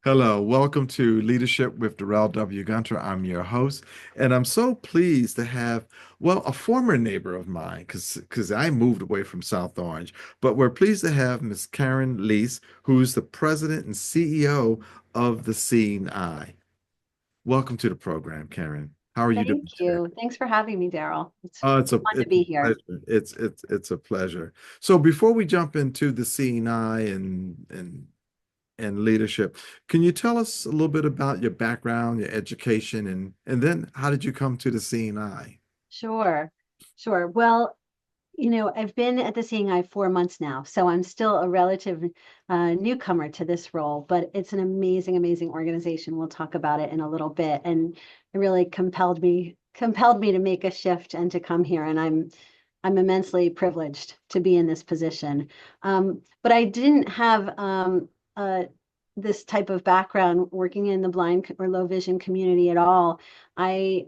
Hello, welcome to Leadership with Darrell W. Gunter. I'm your host, and I'm so pleased to have, a former neighbor of mine, because I moved away from South Orange, but we're pleased to have Miss Karen Leies, who's the president and CEO of the Seeing Eye. Welcome to the program, Karen. How are you Thank doing today? you. Thanks for having me, Darrell. It's Oh, it's a fun to it's a be here. pleasure. It's a pleasure. So before we jump into the Seeing Eye and leadership. Can you tell us a little bit about your background, your education, and then how did you come to the seeing eye? Sure, sure. Well, I've been at the Seeing Eye 4 months now, so I'm still a relative newcomer to this role, but it's an amazing, amazing organization. We'll talk about it in a little bit, and it really compelled me to make a shift and to come here, and I'm immensely privileged to be in this position. But I didn't have this type of background working in the blind or low vision community at all. I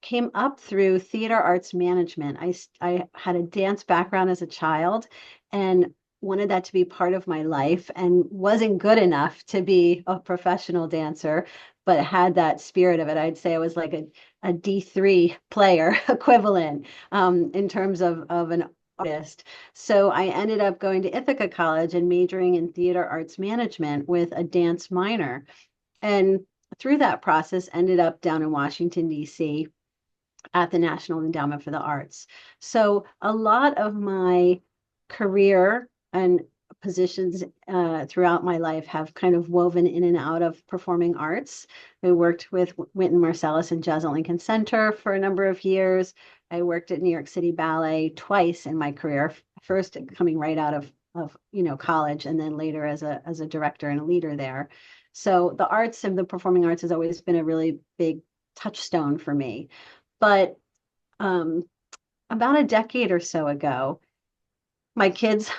came up through theater arts management. I had a dance background as a child and wanted that to be part of my life and wasn't good enough to be a professional dancer, but had that spirit of it. I'd say I was like a D3 player equivalent in terms of an artist. So I ended up going to Ithaca College and majoring in theater arts management with a dance minor. And through that process, ended up down in Washington, D.C. at the National Endowment for the Arts. So a lot of my career and positions throughout my life have kind of woven in and out of performing arts. I worked with Wynton Marsalis and Jazz at Lincoln Center for a number of years. I worked at New York City Ballet twice in my career, first coming right out of college and then later as a director and a leader there. So the arts and the performing arts has always been a really big touchstone for me. But um, about a decade or so ago, our kids,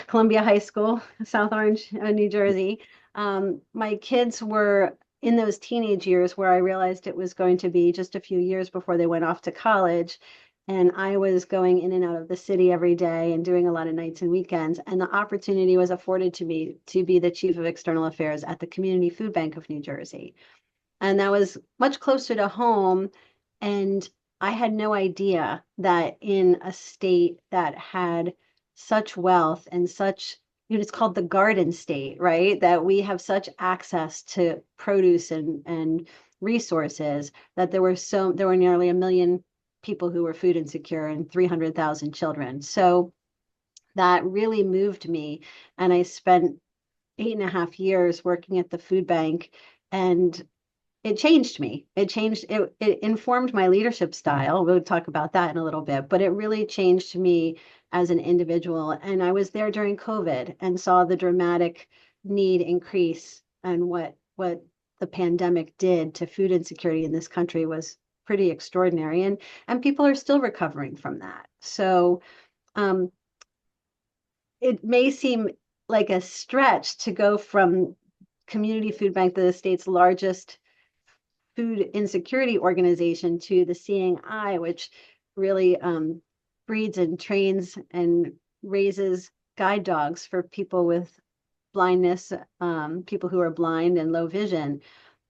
Columbia High School, South Orange, New Jersey, my kids were in those teenage years where I realized it was going to be just a few years before they went off to college. And I was going in and out of the city every day and doing a lot of nights and weekends. And the opportunity was afforded to me to be the chief of external affairs at the Community Food Bank of New Jersey. And that was much closer to home. And I had no idea that in a state that had such wealth and such, it's called the Garden State, right? That we have such access to produce and resources that there were nearly 1 million people who were food insecure and 300,000 children. So that really moved me. And I spent 8.5 years working at the food bank, and it changed me. It informed my leadership style. We'll talk about that in a little bit, but it really changed me as an individual. And I was there during COVID and saw the dramatic need increase, and what the pandemic did to food insecurity in this country was pretty extraordinary. And people are still recovering from that. So um, it may seem like a stretch to go from Community Food Bank, the state's largest food insecurity organization, to the Seeing Eye, which really breeds and trains and raises guide dogs for people with blindness, people who are blind and low vision.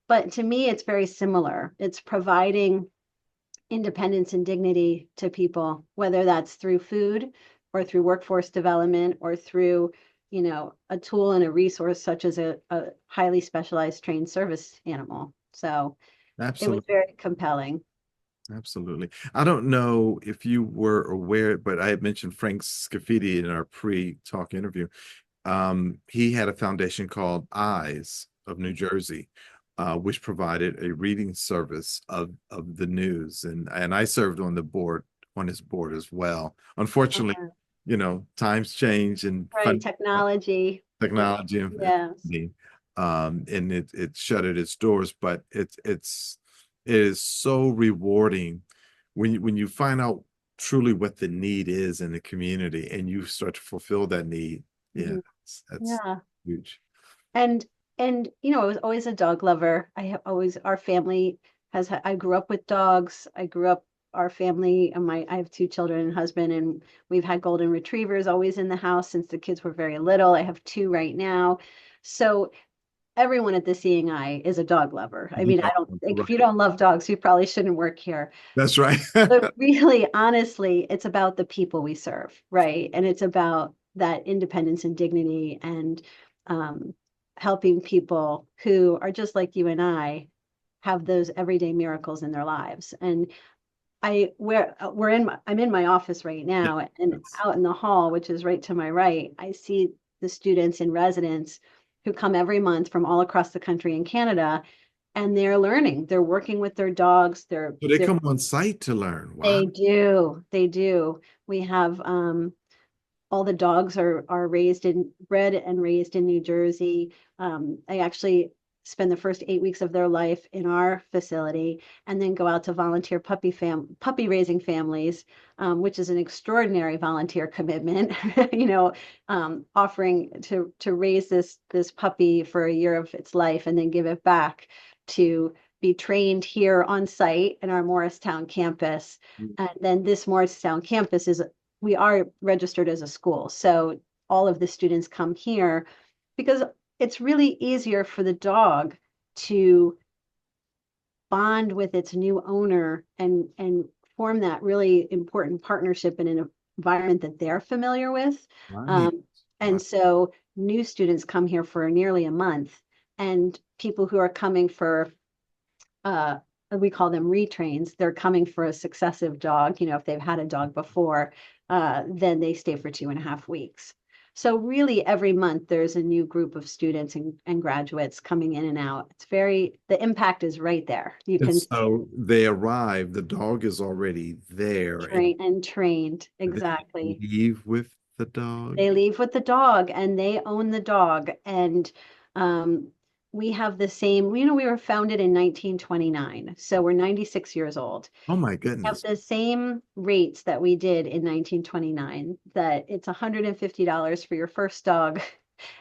But to me, it's very similar. It's providing independence and dignity to people, whether that's through food or through workforce development or through a tool and a resource such as a highly specialized trained service animal. So it was Absolutely. very compelling. Absolutely. I don't know if you were aware, but I had mentioned Frank Scafidi in our pre-talk interview. He had a foundation called Eyes of New Jersey, which provided a reading service of the news, and I served on his board as well. Unfortunately, Uh, times change and right, technology. technology Yes. and it shuttered its doors, but it is so rewarding when you find out truly what the need is in the community and you start to fulfill that need. Yeah, Mhm. that's Yeah. huge. And I was always a dog lover. I have always our family I grew up with dogs. I grew up our family and my I have two children and husband, and we've had golden retrievers always in the house since the kids were very little. I have two right now. So everyone at the Seeing Eye is a dog lover. I mean, Yeah, I don't think if you right. don't love dogs, you probably shouldn't work here. That's right. But really, honestly, it's about the people we serve, right? And it's about that independence and dignity and um, helping people who are just like you and I have those everyday miracles in their lives. And I'm in my office right now, and Yes. out in the hall, which is right to my right, I see the students and residents who come every month from all across the country and Canada, and they're learning. They're working with their dogs. So they They're come on site to learn. Wow. they do. They do. We have all the dogs are bred and raised in New Jersey. I actually spend the first 8 weeks of their life in our facility and then go out to volunteer puppy raising families, which is an extraordinary volunteer commitment, you know, offering to raise this puppy for a year of its life and then give it back to be trained here on site in our Morristown campus. And then this Morristown campus is we are registered as a school. So all of the students come here because it's really easier for the dog to bond with its new owner and form that really important partnership in an environment that they're familiar with. Right. Um, Right. and so new students come here for nearly a month, and people who are coming for uh, we call them retrains. They're coming for a successive dog. You know, if they've had a dog before, then they stay for 2.5 weeks. So really every month there's a new group of students and graduates coming in and out. The impact is right there. You And can see it so they arrive, the dog is already there, and trained. they Exactly. leave with the dog. They leave with the dog and they own the dog. And um, we have the same, we were founded in 1929. So we're 96 years old. Oh my Have goodness. the same rates that we did in 1929, that it's $150 for your first dog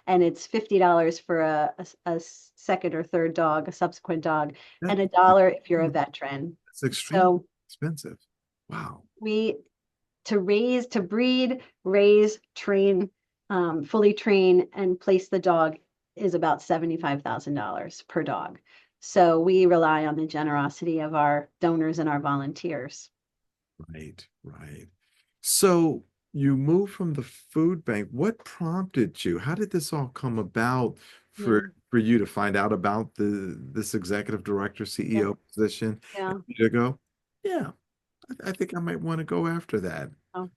and it's $50 for a second or third dog, a subsequent dog, That, and $1 if you're a veteran. that's extremely So expensive. Wow. we to breed, raise, train, fully train, and place the dog is about $75,000 per dog. So we rely on the generosity of our donors and our volunteers. Right, right. So you moved from the food bank. What prompted you? How did this all come about Yeah, for you to find out about this executive director, yeah, CEO position yeah. and you to go, yeah, I think I might want to go after that. Oh.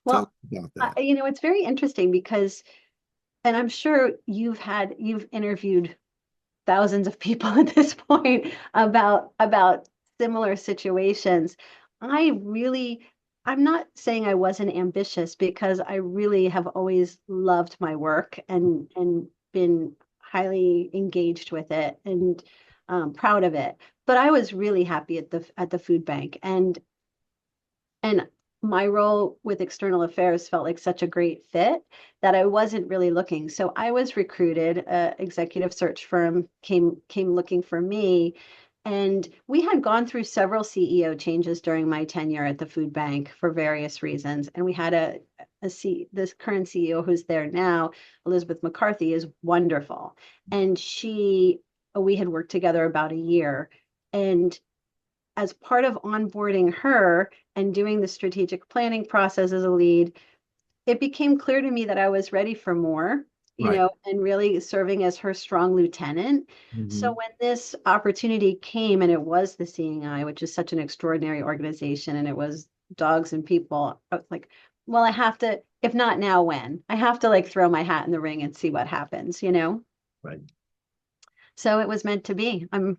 Tell us Well, about that. it's very interesting because, and I'm sure you've interviewed thousands of people at this point about similar situations. I really, I'm not saying I wasn't ambitious because I really have always loved my work and been highly engaged with it and proud of it. But I was really happy at the food bank, and my role with external affairs felt like such a great fit that I wasn't really looking. So I was recruited, executive search firm came looking for me. And we had gone through several CEO changes during my tenure at the food bank for various reasons. And we had this current CEO who's there now, Elizabeth McCarthy, is wonderful. And we had worked together about a year. And as part of onboarding her and doing the strategic planning process as a lead, it became clear to me that I was ready for more, Right. and really serving as her strong lieutenant. So Mhm. when this opportunity came, and it was the Seeing Eye, which is such an extraordinary organization, and it was dogs and people, I was like, well, I have to, if not now, when? I have to like throw my hat in the ring and see what happens. Right. So it was meant to be. I'm,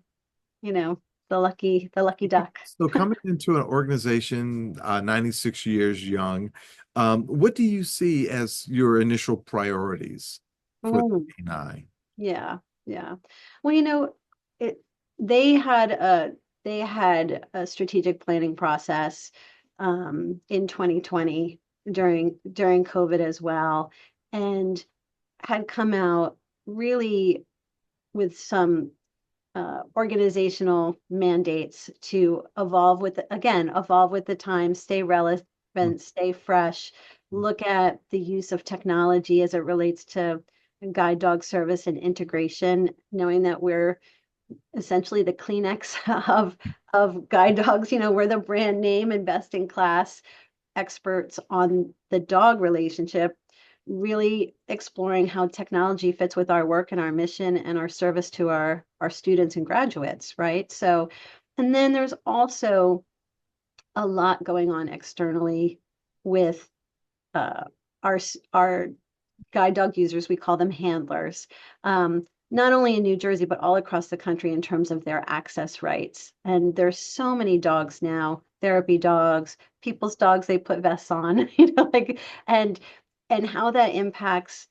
you know, the lucky duck. So coming into an organization 96 years young, what do you see as your initial priorities for the Mm. K9? Yeah, yeah. Well, it they had a they had a strategic planning process in 2020 during COVID as well, and had come out really with some organizational mandates to evolve with the time, stay relevant, stay fresh, look at the use of technology as it relates to guide dog service and integration, knowing that we're essentially the Kleenex of guide dogs. We're the brand name and best in class experts on the dog relationship, really exploring how technology fits with our work and our mission and our service to our students and graduates, right? So, and then there's also a lot going on externally with uh, our guide dog users. We call them handlers. Not only in New Jersey, but all across the country in terms of their access rights. And there's so many dogs now, therapy dogs, people's dogs, they put vests on, and how that impacts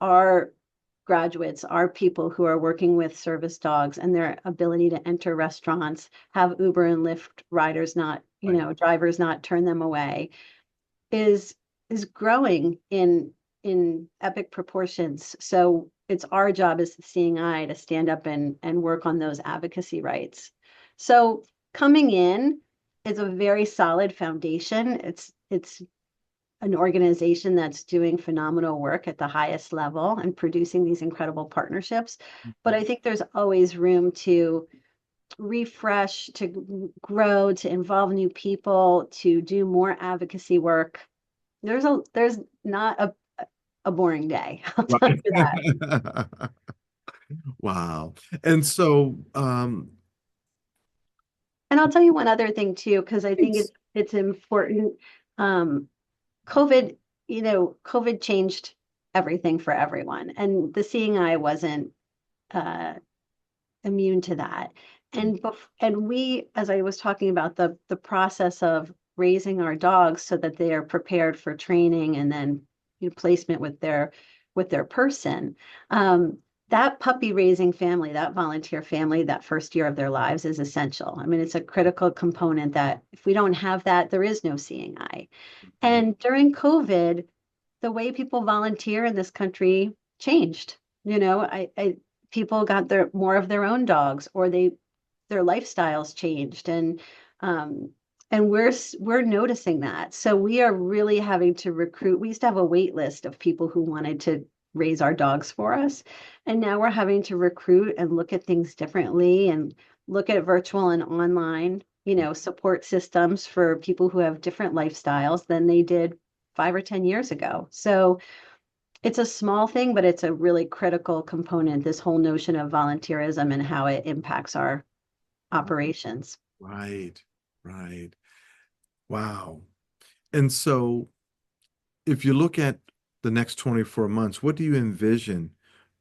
our graduates, our people who are working with service dogs and their ability to enter restaurants, have Uber and Lyft riders not, Right. drivers not turn them away, is is growing in epic proportions. So it's our job as the seeing eye to stand up and work on those advocacy rights. So coming in is a very solid foundation. It's an organization that's doing phenomenal work at the highest level and producing these incredible partnerships. But I think there's always room to refresh, to grow, to involve new people, to do more advocacy work. There's not a boring day. I'll tell Right. you that. Wow. And so, And I'll tell you one other thing too, because I think please. it's important. Um, COVID, COVID changed everything for everyone, and the seeing eye wasn't uh, immune to that. And we, as I was talking about the process of raising our dogs so that they are prepared for training and then placement with their person. That puppy raising family, that volunteer family, that first year of their lives is essential. I mean, it's a critical component that if we don't have that, there is no seeing eye. And during COVID, the way people volunteer in this country changed. I people got their more of their own dogs, or their lifestyles changed, um, and we're noticing that. So we are really having to recruit. We used to have a wait list of people who wanted to raise our dogs for us, and now we're having to recruit and look at things differently and look at virtual and online, support systems for people who have different lifestyles than they did 5 or 10 years ago. So it's a small thing, but it's a really critical component, this whole notion of volunteerism and how it impacts our operations. Right. Right. Wow. And so, if you look at the next 24 months, what do you envision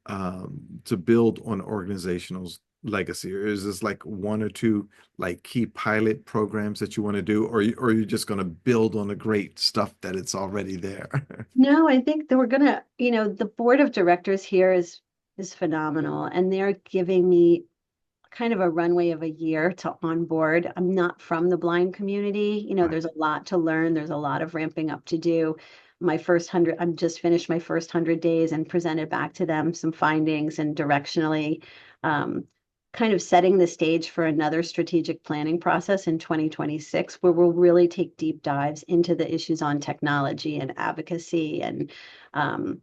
to build on organizational legacy? Or is this like one or two like key pilot programs that you want to do, or are you just going to build on the great stuff that it's already there? No, I think that we're gonna, the board of directors here is phenomenal, and they're giving me kind of a runway of a year to onboard. I'm not from the blind community. Right. There's a lot to learn. There's a lot of ramping up to do. I'm just finished my first 100 days and presented back to them some findings and directionally, um, kind of setting the stage for another strategic planning process in 2026, where we'll really take deep dives into the issues on technology and advocacy and, um,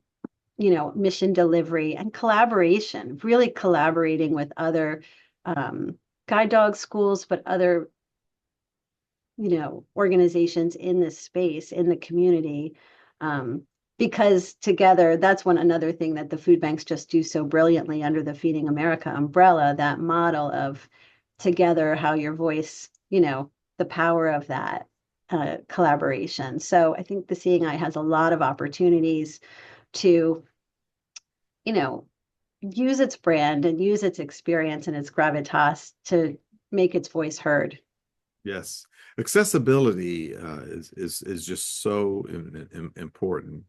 mission delivery and collaboration, really collaborating with other um, guide dog schools, but other, organizations in this space, in the community. Um, because together, that's another thing that the food banks just do so brilliantly under the Feeding America umbrella, that model of together, how your voice, the power of that collaboration. So I think the Seeing Eye has a lot of opportunities to, you know, use its brand and use its experience and its gravitas to make its voice heard. Yes. Accessibility is just so important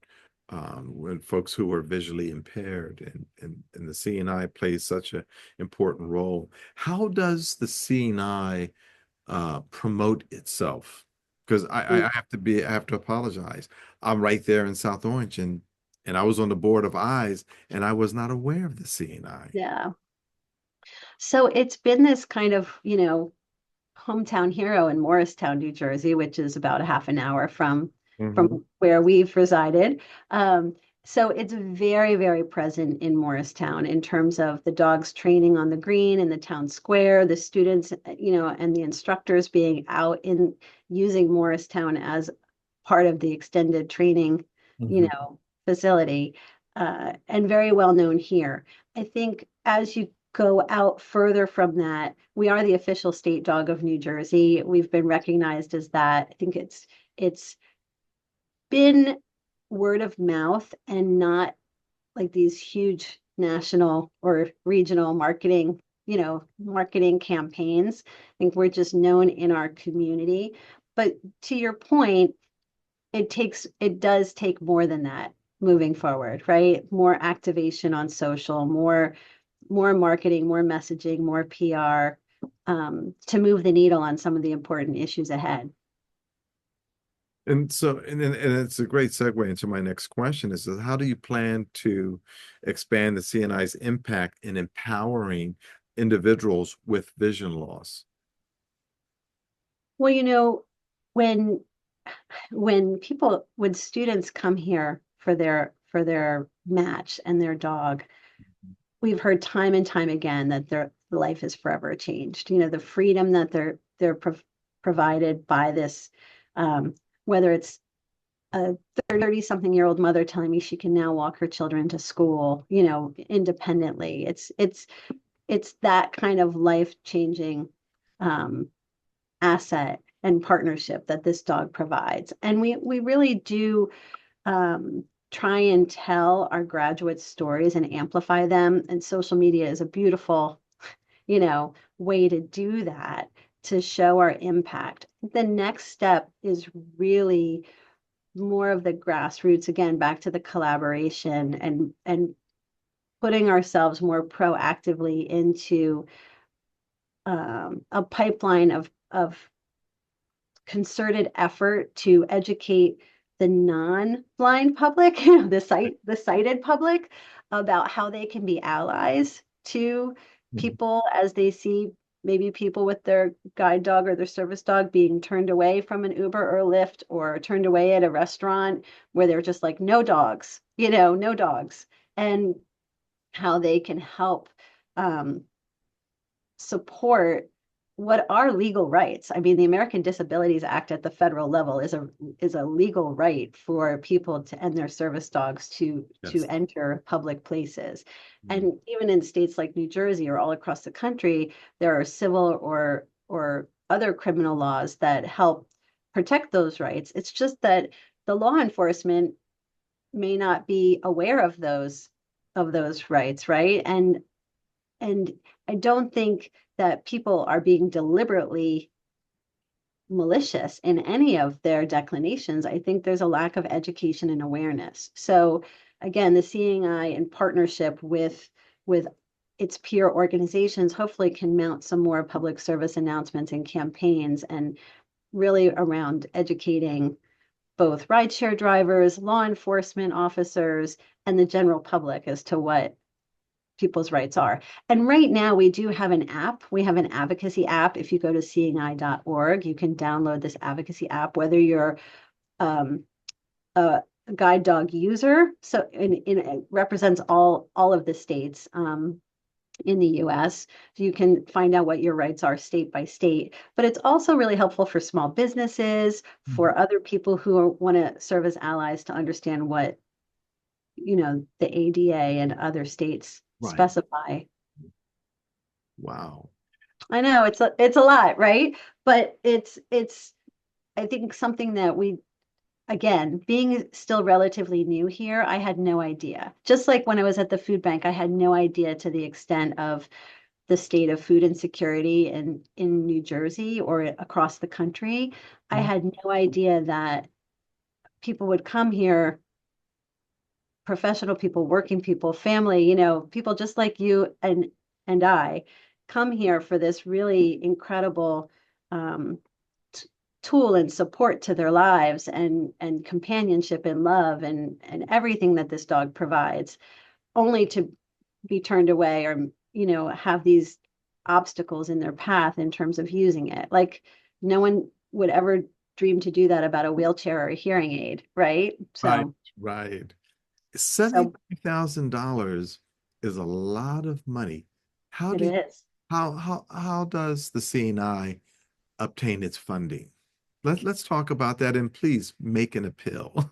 when folks who are visually impaired, and the CNI plays such an important role. How does the CNI promote itself? Because I have to apologize. I'm right there in South Orange, and I was on the board of eyes, and I was not aware of the CNI. Yeah. So it's been this kind of, hometown hero in Morristown, New Jersey, which is about a half an hour from Hmm. where we've resided. Um, So it's very, very present in Morristown in terms of the dogs training on the green in the town square, the students, and the instructors being out in using Morristown as part of the extended training, Mhm. facility, and very well known here. I think as you go out further from that, we are the official state dog of New Jersey. We've been recognized as that. I think it's been word of mouth and not like these huge national or regional marketing campaigns. I think we're just known in our community. But to your point, it does take more than that moving forward, right? More activation on social, more marketing, more messaging, more PR, to move the needle on some of the important issues ahead. And so, and it's a great segue into my next question is how do you plan to expand the CNI's impact in empowering individuals with vision loss? Well, when when students come here for their match and their dog, we've heard time and time again that their life is forever changed. The freedom that provided by this, whether it's a 30 something year old mother telling me she can now walk her children to school, independently. It's that kind of life changing, um, asset and partnership that this dog provides. And we really do, um, try and tell our graduates stories and amplify them. And social media is a beautiful, way to do that, to show our impact. The next step is really more of the grassroots, again, back to the collaboration and putting ourselves more proactively into, a pipeline of concerted effort to educate the non-blind public, the sighted public, about how they can be allies to Mhm. people as they see maybe people with their guide dog or their service dog being turned away from an Uber or Lyft, or turned away at a restaurant where they're just like, no dogs, no dogs, and how they can help, um, support what are legal rights. I mean, the American Disabilities Act at the federal level is a legal right for people to and their service dogs to Yes. enter public places. Mhm. And even in states like New Jersey or all across the country, there are civil or other criminal laws that help protect those rights. It's just that the law enforcement may not be aware of those rights, right? And I don't think that people are being deliberately malicious in any of their declinations. I think there's a lack of education and awareness. So again, the Seeing Eye in partnership with its peer organizations hopefully can mount some more public service announcements and campaigns, and really around educating both rideshare drivers, law enforcement officers, and the general public as to what people's rights are. And right now we do have an app. We have an advocacy app. If you go to seeingeye.org, you can download this advocacy app, whether you're, um, a guide dog user. So it represents all of the states, in the US. So you can find out what your rights are state by state. But it's also really helpful for small businesses, Mhm. for other people who want to serve as allies to understand what, the ADA and other states Right. specify. Wow. I know it's a lot, right? But it's I think something that we, again, being still relatively new here, I had no idea. Just like when I was at the food bank, I had no idea to the extent of the state of food insecurity in New Jersey or across the country. I Mhm. had no idea that people would come here, professional people, working people, family, people just like you and I come here for this really incredible, um, tool and support to their lives, and companionship and love and everything that this dog provides, only to be turned away, or have these obstacles in their path in terms of using it. Like, no one would ever dream to do that about a wheelchair or a hearing aid, right? Right. So Right. So $70,000 is a lot of money. How it do is. how does the CNI obtain its funding? Let's talk about that and please make an appeal.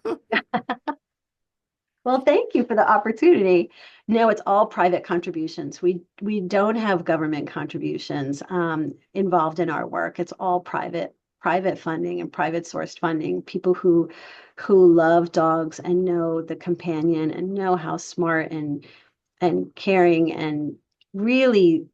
Well, thank you for the opportunity. No, it's all private contributions. We don't have government contributions involved in our work. It's all private funding and private sourced funding. People who love dogs and know the companion and know how smart and caring and really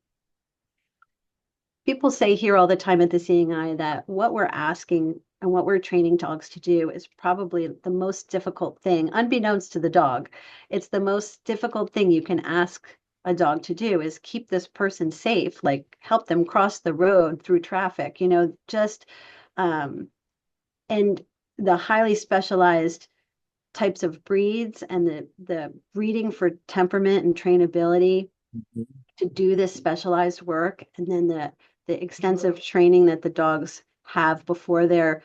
people say here all the time at the Seeing Eye that what we're asking and what we're training dogs to do is probably the most difficult thing, unbeknownst to the dog. It's the most difficult thing you can ask a dog to do is keep this person safe, like help them cross the road through traffic, just um, and the highly specialized types of breeds and the breeding for temperament and trainability to do this specialized work, and then the extensive training that the dogs have before their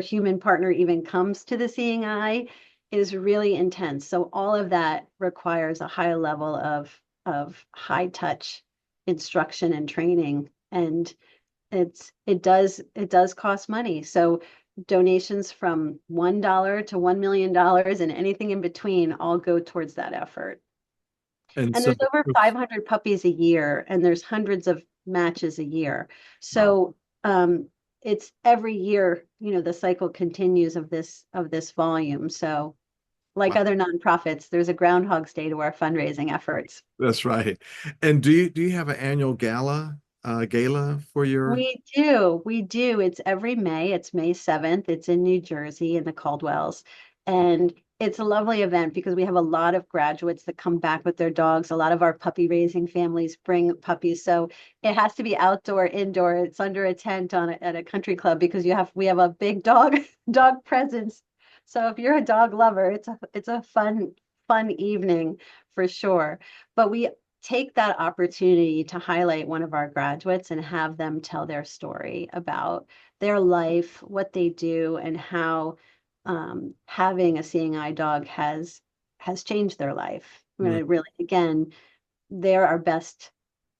human partner even comes to the Seeing Eye is really intense. So all of that requires a high level of high touch instruction and training, and it does cost money. So donations from $1 to $1 million and anything in between all go towards that effort. And And so, there's over 500 puppies a year, and there's hundreds of matches a year. wow, So it's every year, the cycle continues of this volume. So like wow, other nonprofits, there's a Groundhog's Day to our fundraising efforts. that's right. And do you have an annual gala for your? We do. It's every May. It's May 7th. It's in New Jersey in the Caldwells. And it's a lovely event because we have a lot of graduates that come back with their dogs. A lot of our puppy raising families bring puppies. So it has to be outdoor, indoor. It's under a tent at a country club because we have a big dog presence. So if you're a dog lover, it's a fun evening for sure. But we take that opportunity to highlight one of our graduates and have them tell their story about their life, what they do, and how having a seeing eye dog has changed their life. I mean, it really, again, they're our best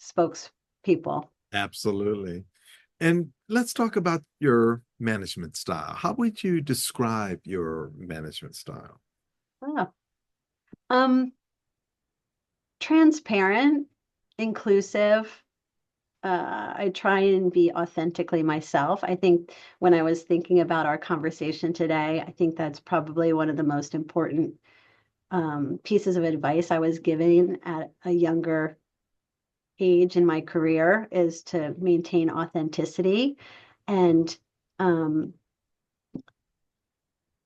spokespeople. Absolutely. And let's talk about your management style. How would you describe your management style? Oh. Um, Transparent, inclusive. I try and be authentically myself. I think when I was thinking about our conversation today, I think that's probably one of the most important pieces of advice I was given at a younger age in my career is to maintain authenticity. And um,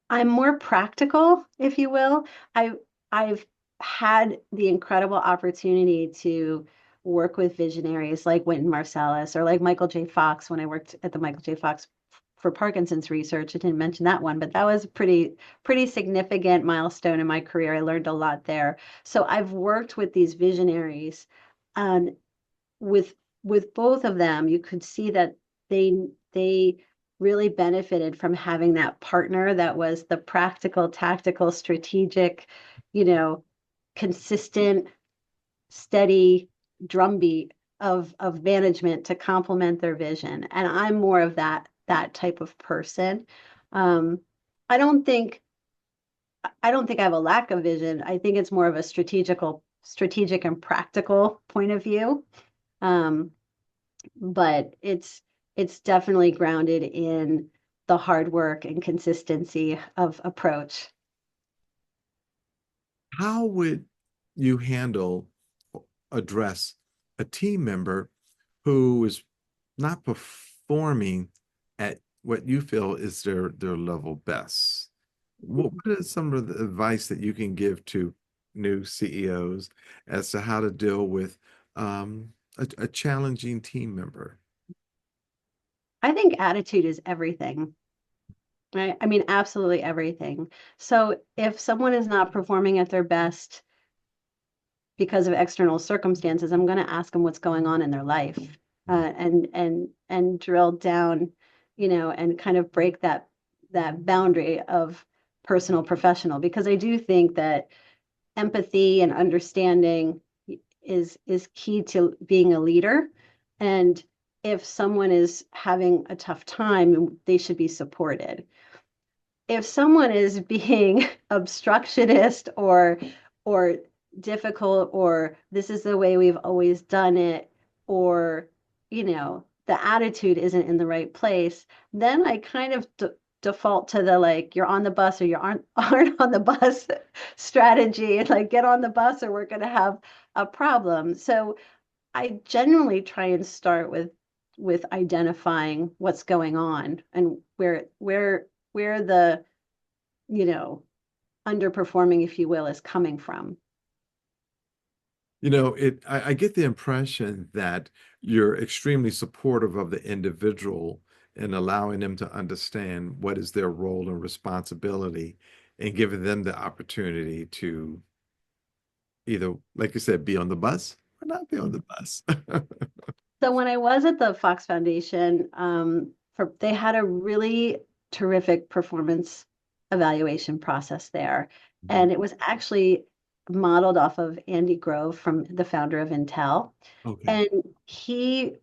I'm more practical, if you will. I've had the incredible opportunity to work with visionaries like Wynton Marsalis or like Michael J. Fox when I worked at the Michael J. Fox for Parkinson's research. I didn't mention that one, but that was a pretty significant milestone in my career. I learned a lot there. So I've worked with these visionaries, and with both of them, you could see that they really benefited from having that partner that was the practical, tactical, strategic, you know, consistent, steady drumbeat of management to complement their vision. And I'm more of that type of person. Um, I don't think I don't think I have a lack of vision. I think it's more of a strategic and practical point of view. Um, but it's definitely grounded in the hard work and consistency of approach. How would you address a team member who is not performing at what you feel is their level best? What is some of the advice that you can give to new CEOs as to how to deal with a challenging team member? I think attitude is everything, right? I mean, absolutely everything. So if someone is not performing at their best because of external circumstances, I'm going to ask them what's going on in their life, and drill down, and kind of break that boundary of personal professional, because I do think that empathy and understanding is key to being a leader. And if someone is having a tough time, they should be supported. If someone is being obstructionist or difficult, or this is the way we've always done it, or the attitude isn't in the right place, then I kind of default to the like you're on the bus or you aren't on the bus strategy, and like get on the bus or we're going to have a problem. So I generally try and start with identifying what's going on and where the you know underperforming, if you will, is coming from. I get the impression that you're extremely supportive of the individual and allowing them to understand what is their role and responsibility and giving them the opportunity to either, like you said, be on the bus or not be on the bus. So when I was at the Fox Foundation, they had a really terrific performance evaluation process there, Mhm. and it was actually modeled off of Andy Grove, from the founder of Intel, Okay. and he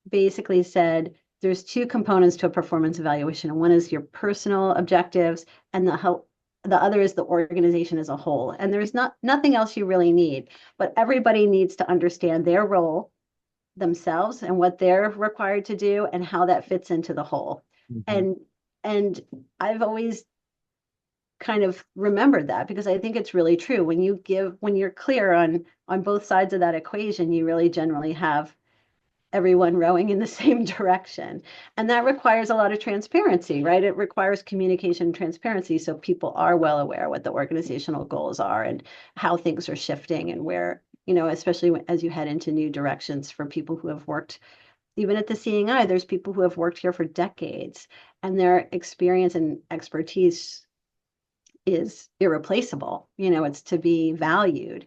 basically said there's two components to a performance evaluation, and one is your personal objectives, and the other is the organization as a whole. And there's nothing else you really need, but everybody needs to understand their role themselves and what they're required to do and how that fits into the whole. Mhm. And and I've always kind of remembered that, because I think it's really true. When you're clear on both sides of that equation, you really generally have everyone rowing in the same direction. And that requires a lot of transparency, right? It requires communication and transparency so people are well aware what the organizational goals are and how things are shifting, and where, especially as you head into new directions. For people who have worked, even at the Seeing Eye, there's people who have worked here for decades, and their experience and expertise is irreplaceable. It's to be valued.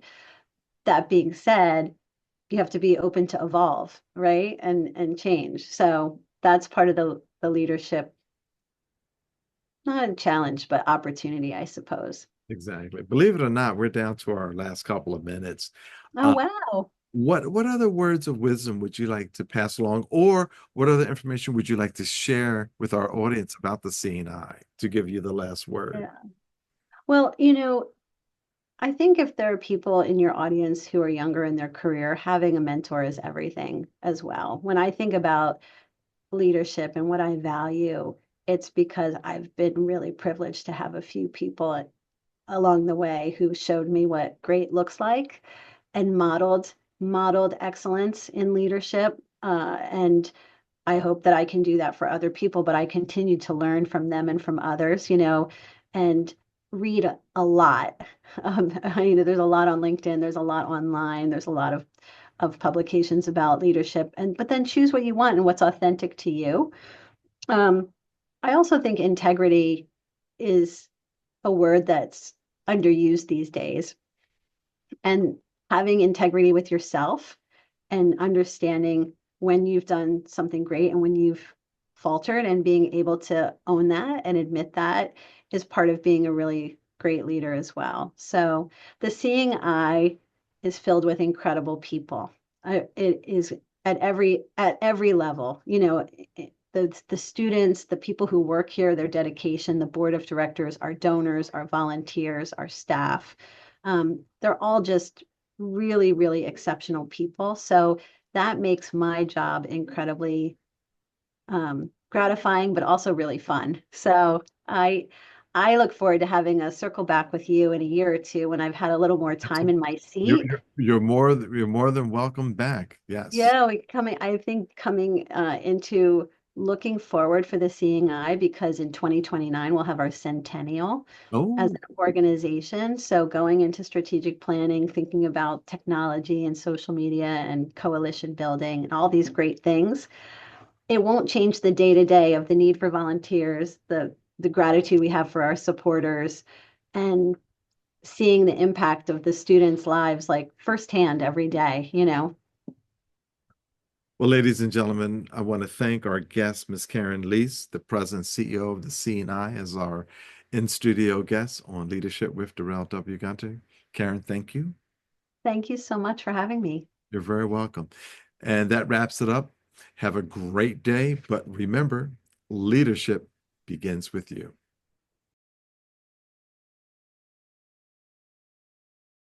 That being said, you have to be open to evolve, right? And change. So that's part of the leadership, not a challenge, but opportunity, I suppose. Exactly. Believe it or not, we're down to our last couple of minutes. Oh, Uh, wow. what other words of wisdom would you like to pass along, or what other information would you like to share with our audience about the Seeing Eye to give you the last word? Yeah. Well, I think if there are people in your audience who are younger in their career, having a mentor is everything as well. When I think about leadership and what I value, it's because I've been really privileged to have a few people along the way who showed me what great looks like and modeled excellence in leadership. And I hope that I can do that for other people, but I continue to learn from them and from others, and read a lot. There's a lot on LinkedIn, there's a lot online, there's a lot of publications about leadership, and but then choose what you want and what's authentic to you. Um, I also think integrity is a word that's underused these days, and having integrity with yourself and understanding when you've done something great and when you've faltered, and being able to own that and admit that is part of being a really great leader as well. So the Seeing Eye is filled with incredible people. It is at every level. The students, the people who work here, their dedication, the board of directors, our donors, our volunteers, our staff. They're all just really, really exceptional people. So that makes my job incredibly gratifying, but also really fun. So I look forward to having a circle back with you in a year or two when I've had a little more time in my You're, seat. you're you're more than welcome back. Yes. Yeah, I think coming into looking forward for the Seeing Eye, because in 2029 we'll have our centennial as Oh, an organization. So going into strategic planning, thinking about technology and social media and coalition building and all these great things, it won't change the day to day of the need for volunteers, the gratitude we have for our supporters, and seeing the impact of the students' lives like firsthand every day. well, ladies and gentlemen, I want to thank our guest, Ms. Karen Leies, the President and CEO of the CNI, as our in studio guest on Leadership with Darrell W. Gunter. Karen, thank you. Thank you so much for having me. You're very welcome. And that wraps it up. Have a great day. But remember, leadership begins with you.